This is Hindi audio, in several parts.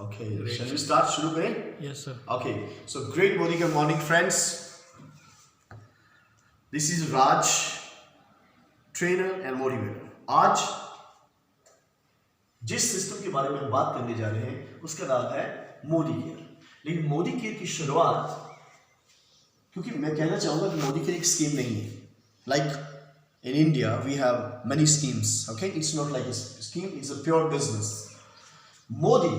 Okay, Great. shall we start? शुरू करें? Yes, sir. Okay, so great morning friends. This is Raj, trainer and motivator. आज जिस सिस्टम के बारे में हम बात करने जा रहे हैं उसका नाम है मोदी केयर। लेकिन मोदी केयर की शुरुआत, क्योंकि मैं कहना चाहूंगा कि मोदी केयर एक स्कीम नहीं है। Like in India we have many schemes. Okay, it's not like a scheme, it's a pure business. Modi,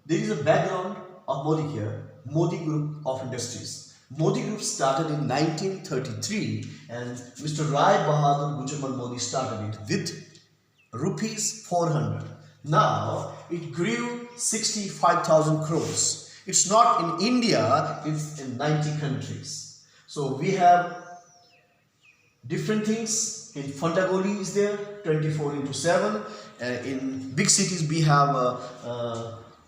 there is a background of Modi Care, Modi Group of Industries. Modi Group started in 1933 and Mr. Rai Bahadur Gujamal Modi started it with rupees 400. Now it grew 65,000 crores. It's not in India, it's in 90 countries. So we have different things. In Fantagoli is there, 24/7. In big cities we have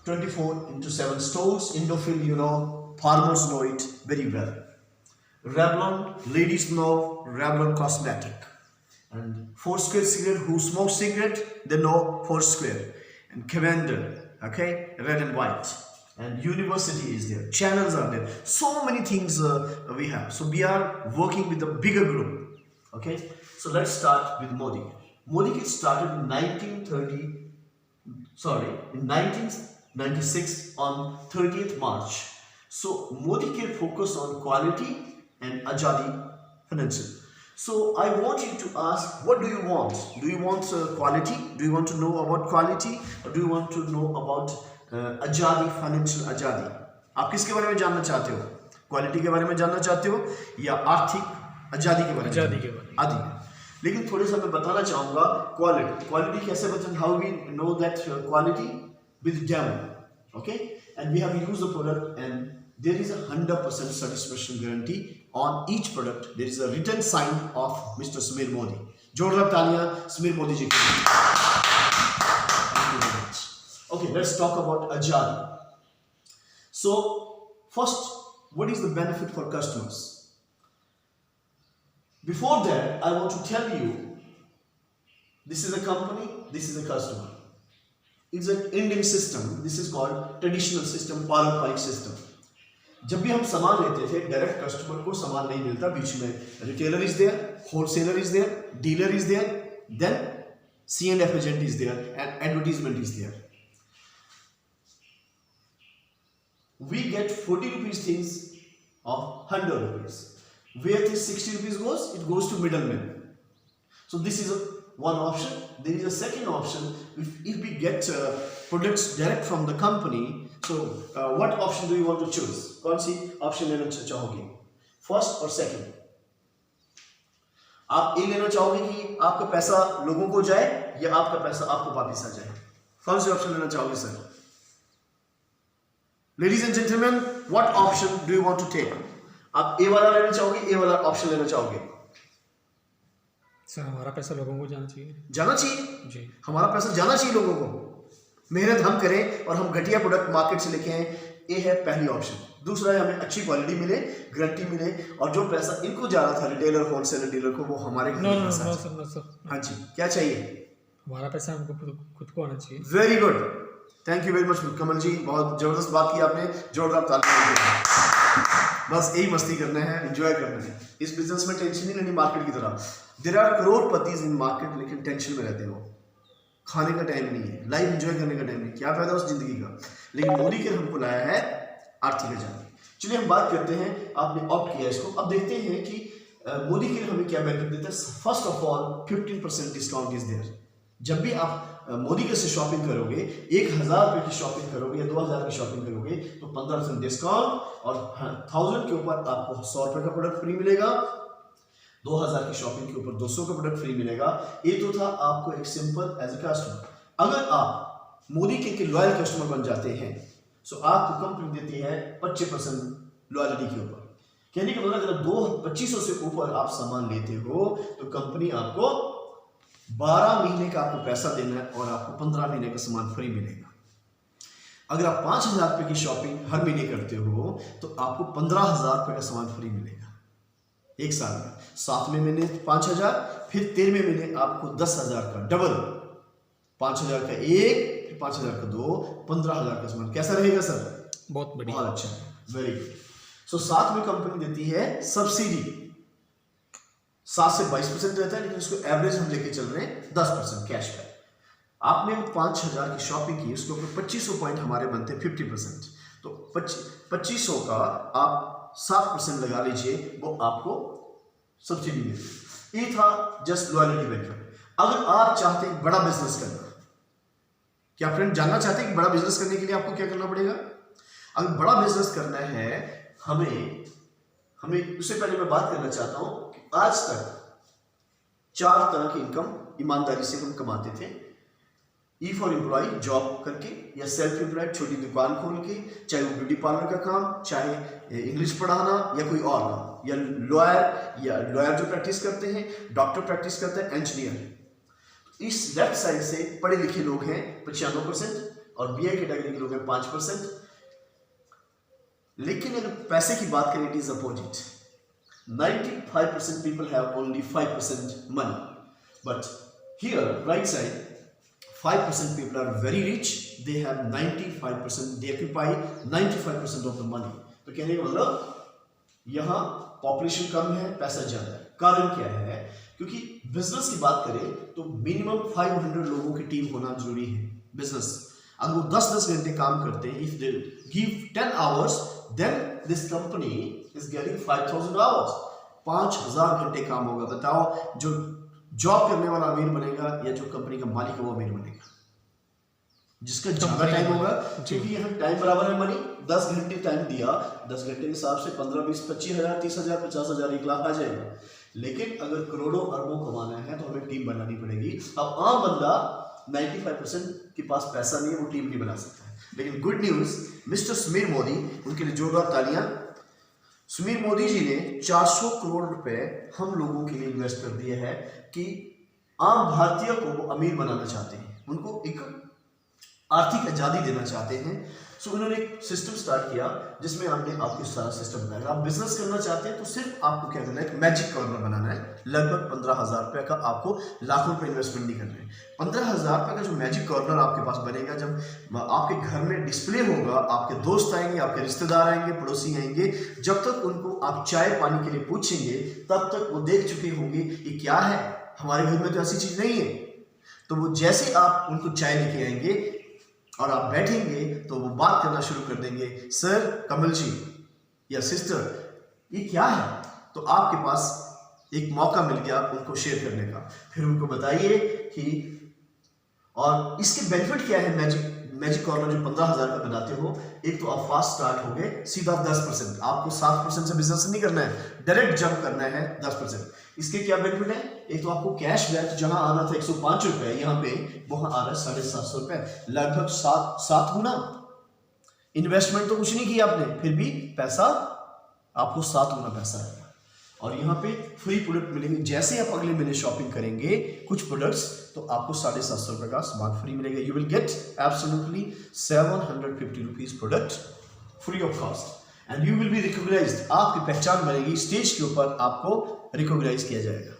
24/7 stores. Indofil, you know, farmers know it very well. Revlon, ladies know Revlon cosmetic. And Foursquare cigarette, who smokes cigarette, they know Foursquare. And Cavender, okay, red and white. And university is there, channels are there. So many things we have. So we are working with a bigger group. Okay, so let's start with Modi. Modi started in 1996 on 30th March. So Modi Care focused on quality and Azadi financial. So I want you to ask, what do you want? Do you want quality? Do you want to know about quality, or do you want to know about Azadi financial Azadi? आप किसके बारे में जानना चाहते हो? क्वालिटी के बारे में जानना चाहते हो या आर्थिक आजादी के बारे में? आदि। लेकिन थोड़े सा मैं बताना चाहूंगा क्वालिटी कैसे बताएं? How we know that quality? With demo. Okay, and we have used the product and there is a 100% satisfaction guarantee on each product. There is a written sign of Mr. Samir Modi. जोरदार तालियां समीर मोदी जी के लिए। Okay, let's talk about Azadi. So first, what is the benefit for customers? Before that, I want to tell you, this is a company, this is a customer. It's an Indian system. This is called traditional system, पारंपरिक system. जब भी हम सामान लेते थे, डायरेक्ट कस्टमर को सामान नहीं मिलता, बीच में retailer is there, wholesaler is there, dealer is there, then C&F agent is there and advertisement is there. We get 40 rupees things of 100 rupees. Where this 60 rupees goes, it goes to middlemen. So this is one option. There is a second option. If we get products direct from the company, so what option do you want to choose? कौन सी option लेना चाहोगे? First or second? आप ये लेना चाहोगे कि आपका पैसा लोगों को जाए या आपका पैसा आपको वापस आ जाए? कौन सी ऑप्शन लेना चाहोगे sir? Ladies and gentlemen, what option do you want to take? आप ए वाला लेना चाहोगे, ए वाला ऑप्शन लेना चाहोगे? सर हमारा पैसा लोगों को जाना चाहिए। जाना चाहिए जी, हमारा पैसा जाना चाहिए लोगों को। मेहनत हम करें और हम घटिया प्रोडक्ट मार्केट से लेके आए, ये है पहली ऑप्शन। दूसरा है हमें अच्छी क्वालिटी मिले, गारंटी मिले, और जो पैसा इनको जा रहा था रिटेलर, होलसेलर, डीलर को, वो हमारे घर में पैसा। No sir. हाँ जी, क्या चाहिए? हमारा पैसा हमको खुद को आना चाहिए। Very good, thank you very much Kamal ji, बहुत जबरदस्त बात की आपने, जोरदार तालियां। बस यही मस्ती करना है, एंजॉय करना है। इस बिजनेस में टेंशन नहीं लेनी मार्केट की तरह। देयर आर करोड़पतिज इन मार्केट, लेकिन टेंशन में रहते हो। खाने का टाइम नहीं है, लाइफ एंजॉय करने का टाइम नहीं, क्या फायदा उस जिंदगी का? लेकिन मोदी केयर हमको लाया है आर्थिक आजादी। चलिए हम बात करते हैं, आपने ऑप्ट किया इसको। अब देखते हैं कि मोदी केयर हमें क्या बेनिफिट देता है। First of all 15% discount is there. जब भी आप मोदी केयर से शॉपिंग करोगे, 1000 रुपये की शॉपिंग करोगे या 2000 की शॉपिंग करोगे, तो 15% डिस्काउंट, और 1000 के ऊपर आपको 100 रुपये का प्रोडक्ट फ्री मिलेगा। 2000 की शॉपिंग के ऊपर 200 का प्रोडक्ट फ्री मिलेगा। ये तो था आपको एक सिंपल एज ए कस्टमर। अगर आप मोदी केयर के लॉयल कस्टमर बन जाते हैं, सो आपको कंपनी देती है 25% लॉयल्टी के ऊपर। कहने का मतलब अगर 2500 से ऊपर आप सामान लेते हो, तो कंपनी आपको 12 महीने का आपको पैसा देना है और आपको 15 महीने का सामान फ्री मिलेगा। अगर आप 5000 रुपये की शॉपिंग हर महीने करते हो, तो आपको 15000 रुपये का सामान फ्री मिलेगा एक साल में। 7वें महीने 5000, फिर 13वें महीने आपको 10000 का डबल 5,000 का एक, फिर 5,000 का दो, 15,000 का सामान। कैसा रहेगा सर? बहुत बढ़िया। बहुत अच्छा, वेरी गुड। सो साथ में कंपनी देती है सब्सिडी, 7 से 22% रहता है, लेकिन उसको एवरेज हम लेके चल रहे हैं 10% कैश बैक। आपने 5,000 की शॉपिंग की, उसके ऊपर 2500 पॉइंट हमारे बनते हैं 50%, तो 2500 का आप 7% लगा लीजिए, वो आपको सब्सिडी मिलेगी। ये था जस्ट लॉयल्टी बेनिफिट। अगर आप चाहते हैं बड़ा बिजनेस करना, क्या फ्रेंड जानना चाहते हैं कि बड़ा बिजनेस करने के लिए आपको क्या करना पड़ेगा? अगर बड़ा बिजनेस करना है हमें उससे पहले मैं बात करना चाहता हूं कि आज तक 4 तरह की इनकम ईमानदारी से हम कमाते थे। ई फॉर एम्प्लॉय, जॉब करके, या सेल्फ एम्प्लॉयड, छोटी दुकान खोल के, चाहे वो ब्यूटी पार्लर का काम, चाहे इंग्लिश पढ़ाना, या कोई और काम, या लॉयर जो प्रैक्टिस करते हैं, डॉक्टर प्रैक्टिस करते हैं, इंजीनियर। इस लेफ्ट साइड से पढ़े लिखे लोग हैं 95% और बीए कैटेगरी के लोग हैं 5%। लेकिन अगर पैसे की बात करें, it is opposite. 95% people have only 5% money, but here right side 5% people are very rich, they have 95%, they occupy 95% of the money। तो कहने का मतलब यहाँ पॉपुलेशन कम है, पैसा ज्यादा है। कारण क्या है? क्योंकि बिजनेस की बात करें तो मिनिमम 500 लोगों की टीम होना जरूरी है। बिजनेस अगर वो 10-10 घंटे काम करते हैं, if they give 10 hours, then this company is getting 5,000 hours, 5,000 घंटे काम होगा। बताओ, जो जॉब करने वाला अमीर बनेगा या जो कंपनी का मालिक है वो अमीर बनेगा? जिसका ज्यादा टाइम होगा, क्योंकि यहाँ टाइम बराबर है मनी। 10 घंटे टाइम दिया, 10 घंटे के हिसाब से 15, 20, 25,000, 30,000, 50,000, 1 लाख आ जाएगा। लेकिन अगर करोड़ों अरबों कमाना है तो हमें टीम बनानी पड़ेगी। अब आम बंदा 95% के पास पैसा नहीं है, वो टीम नहीं बना सकता है। लेकिन good news, mister Sumeer Modi, उनके लिए जोरदार तालियां। सुमीर मोदी जी ने 400 करोड़ रुपए हम लोगों के लिए इन्वेस्ट कर दिए हैं कि आम भारतीय को वो अमीर बनाना चाहते हैं, उनको एक आर्थिक आजादी देना चाहते हैं। सो उन्होंने एक सिस्टम स्टार्ट किया जिसमें हमने आपको सारा सिस्टम बनाया। आप बिजनेस करना चाहते हैं तो सिर्फ आपको क्या करना है, एक मैजिक कॉर्नर बनाना है। लगभग 15,000 रुपए का, आपको लाखों रुपए इन्वेस्टमेंट नहीं करना है। 15,000 रुपए का जो मैजिक कॉर्नर आपके पास बनेगा, जब आपके घर में डिस्प्ले होगा, आपके दोस्त आएंगे, आपके रिश्तेदार आएंगे, पड़ोसी आएंगे, जब तक उनको आप चाय पानी के लिए पूछेंगे तब तक वो देख चुके होंगे ये क्या है, हमारे घर में तो ऐसी चीज नहीं है। तो वो जैसे आप उनको चाय लेके आएंगे और आप बैठेंगे तो वो बात करना शुरू कर देंगे, सर, कमल जी या सिस्टर, ये क्या है? तो आपके पास एक मौका मिल गया उनको शेयर करने का। फिर उनको बताइए कि, और इसके बेनिफिट क्या है मैजिक कॉर्नर जो 15,000 का बनाते हो। एक तो आप फास्ट स्टार्ट हो गए, सीधा 10%, आपको 7% से बिजनेस नहीं करना है, डायरेक्ट जंप करना है 10%। इसके क्या बेनिफिट है? एक तो आपको कैश बैक जहां आना था 105 रुपए, यहाँ पे वहां आ रहा है 750 रुपए, लगभग 7 गुना। इन्वेस्टमेंट तो कुछ नहीं किया आपने, फिर भी पैसा आपको 7 गुना पैसा आएगा। और यहाँ पे फ्री प्रोडक्ट मिलेंगे। जैसे आप अगले महीने शॉपिंग करेंगे कुछ प्रोडक्ट्स, तो आपको 750 रुपए का सामान फ्री मिलेगा। You will get absolutely 750 rupees product free of cost and you will be recognised. आपकी पहचान बनेगी, स्टेज के ऊपर आपको रिकॉग्नाइज किया जाएगा।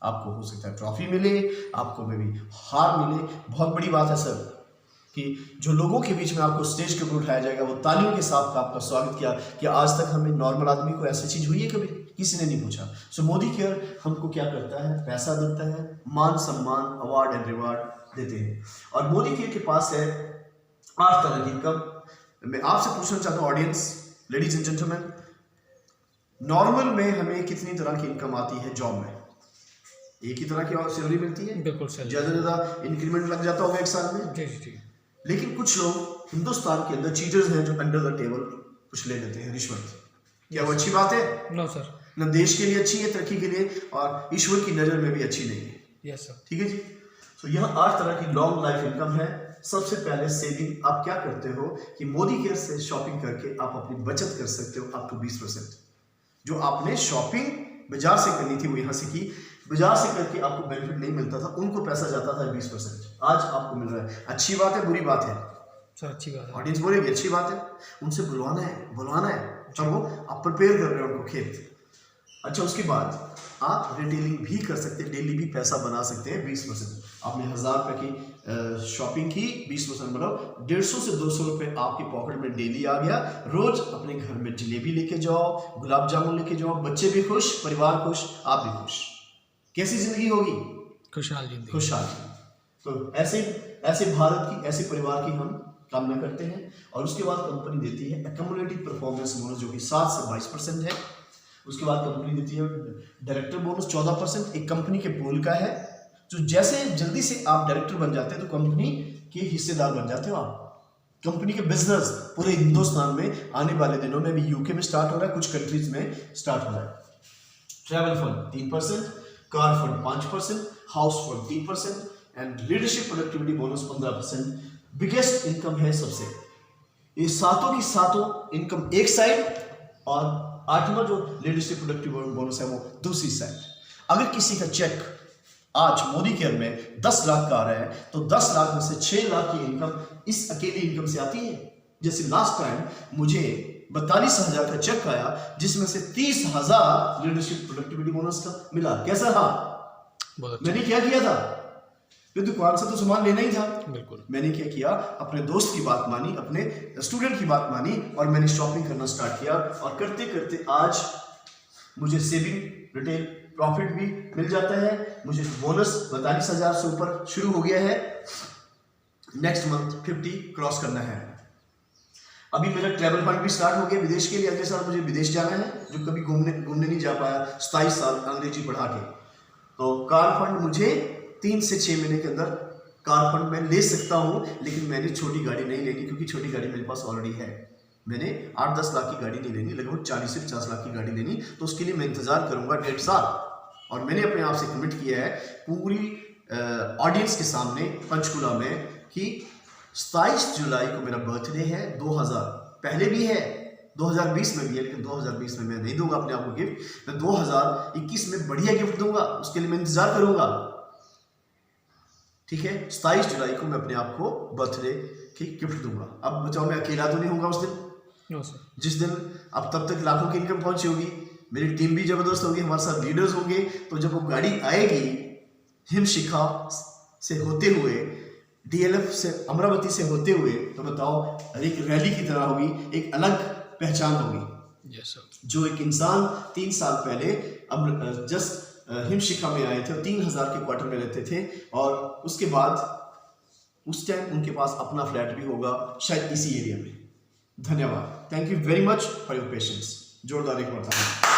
आपको हो सकता है ट्रॉफी मिले, आपको मे बी हार मिले। बहुत बड़ी बात है सर कि जो लोगों के बीच में आपको स्टेज के ऊपर उठाया जाएगा, वो तालियों के साथ आपका स्वागत किया कि आज तक हमें नॉर्मल आदमी को ऐसी चीज हुई है कभी? किसी ने नहीं पूछा। सो मोदी केयर हमको क्या करता है? पैसा देता है, मान सम्मान, अवार्ड एंड रिवार्ड देते हैं। और मोदी केयर के पास है 8 तरह की इनकम। मैं आपसे पूछना चाहता हूँ audience, ladies and gentleman, normal में हमें कितनी तरह की इनकम आती है जॉब में? एक ही तरह की और सैलरी मिलती है? बिल्कुल सही। ज्यादा इंक्रीमेंट लग जाता होगा एक साल में। जी जी जी। लेकिन कुछ लोग हिंदुस्तान के अंदर चीटर्स हैं जो अंडर द टेबल कुछ ले लेते हैं, रिश्वत। क्या वो अच्छी बात है? No sir. न देश के लिए अच्छी है, तरक्की के लिए, और ईश्वर की नजर में भी अच्छी नहीं है। Yes sir. ठीक है जी। तो यहाँ 8 तरह की लॉन्ग लाइफ इनकम है। सबसे पहले सेविंग। आप क्या करते हो कि मोदी केयर से शॉपिंग करके आप अपनी बचत कर सकते हो अप टू 20%। जो आपने शॉपिंग बाजार से करनी थी वो यहाँ से की, बाजार से करके आपको बेनिफिट नहीं मिलता था, उनको पैसा जाता था 20%, आज आपको मिल रहा है। अच्छी बात है, बुरी बात है? सर अच्छी बात है। ऑडियंस बोलेगी अच्छी बात है। उनसे बुलवाना है, और वो आप प्रिपेयर कर रहे हो उनको खेत। अच्छा, उसके बाद आप रिटेलिंग भी कर सकते हैं, डेली भी पैसा बना सकते हैं 20%। आपने 1,000 रुपए की शॉपिंग की 20% मतलब 150 से 200 रुपए आपके पॉकेट में डेली आ गया। रोज अपने घर में जलेबी लेके जाओ, गुलाब जामुन लेके जाओ, बच्चे भी खुश, परिवार खुश, आप भी खुश। कैसी जिंदगी होगी? खुशहाल जिंदगी। खुशहाल। तो ऐसे भारत की, ऐसे परिवार की हम कामना करते हैं। और उसके बाद कंपनी देती है एक्यूमुलेटिव परफॉर्मेंस बोनस जो कि 7 से 22% है। उसके बाद कंपनी देती है डायरेक्टर बोनस 14%, एक कंपनी के पूल का है। जो जैसे जल्दी से आप डायरेक्टर बन जाते हैं तो कंपनी के हिस्सेदार बन जाते हो आप। कंपनी के बिजनेस पूरे हिंदुस्तान में आने वाले दिनों में भी यूके में स्टार्ट हो रहा है, कुछ कंट्रीज में स्टार्ट हो रहा है। Travel fund 3%, car fund 5%, house fund 3% and leadership productivity bonus 15%। Biggest income है सबसे, ये सातों की सातों इनकम एक साइड और 8वां जो लीडरशिप प्रोडक्टिविटी बोनस है वो दूसरी साइड। अगर किसी का चेक आज मोदी केयर में 10 लाख का आ रहा है तो 10 लाख में से 6 लाख की इनकम इस अकेली इनकम से आती है। जैसे लास्ट टाइम मुझे 42,000 का चेक आया जिसमें से 30,000 लीडरशिप प्रोडक्टिविटी बोनस का मिला। कैसा रहा? मैंने क्या किया था? फिर दुकान से तो सामान लेना ही था। बिल्कुल। मैंने क्या किया, अपने दोस्त की बात मानी, अपने स्टूडेंट की बात मानी और मैंने शॉपिंग करना स्टार्ट किया। और करते करते आज मुझे सेविंग रिटेल प्रॉफिट भी मिल जाता है। मुझे बोनस 42,000 से ऊपर शुरू हो गया है। नेक्स्ट मंथ 50 क्रॉस करना है। अभी मेरा ट्रैवल फंड भी स्टार्ट हो गया विदेश के लिए। अगले साल मुझे विदेश जाना है, जो कभी घूमने नहीं जा पाया 27 साल अंग्रेजी पढ़ा के। तो कार फंड मुझे 3 से 6 महीने के अंदर कार फंड मैं ले सकता हूं, लेकिन मैंने छोटी गाड़ी नहीं लेनी क्योंकि छोटी गाड़ी मेरे पास ऑलरेडी है। मैंने 8-10 लाख की गाड़ी नहीं लेनी, लगभग 40 से 50 लाख की गाड़ी लेनी। तो उसके लिए मैं इंतजार करूंगा 1.5 साल। और मैंने अपने आप से कमिट किया है पूरी ऑडियंस के सामने पंचकुला में कि 27 जुलाई को मेरा बर्थडे है। 2000 पहले भी है, 2020 में भी है, लेकिन 2020 में मैं नहीं दूंगा अपने आप को गिफ्ट। मैं 2021 में बढ़िया गिफ्ट दूंगा, उसके लिए मैं इंतजार करूंगा। ठीक है, 27 जुलाई को मैं अपने आप को बर्थडे की गिफ्ट दूंगा। अब बताओ, मैं अकेला तो नहीं होगा उस दिन। जिस दिन अब तब तक लाखों की इनकम पहुंची होगी, मेरी टीम भी जबरदस्त होगी, हमारे साथ लीडर्स होंगे। तो जब वो गाड़ी आएगी हिमशिखा से होते हुए, डीएलएफ से, अमरावती से होते हुए, तो बताओ एक रैली की तरह होगी, एक अलग पहचान होगी। Yes sir. जो एक इंसान 3 साल पहले अब जस्ट हिमशिखा में आए थे, 3000 के क्वार्टर में रहते थे और उसके बाद उस टाइम उनके पास अपना फ्लैट भी होगा शायद इसी एरिया में। धन्यवाद। Thank you very much for your patience. जोरदार एक बार।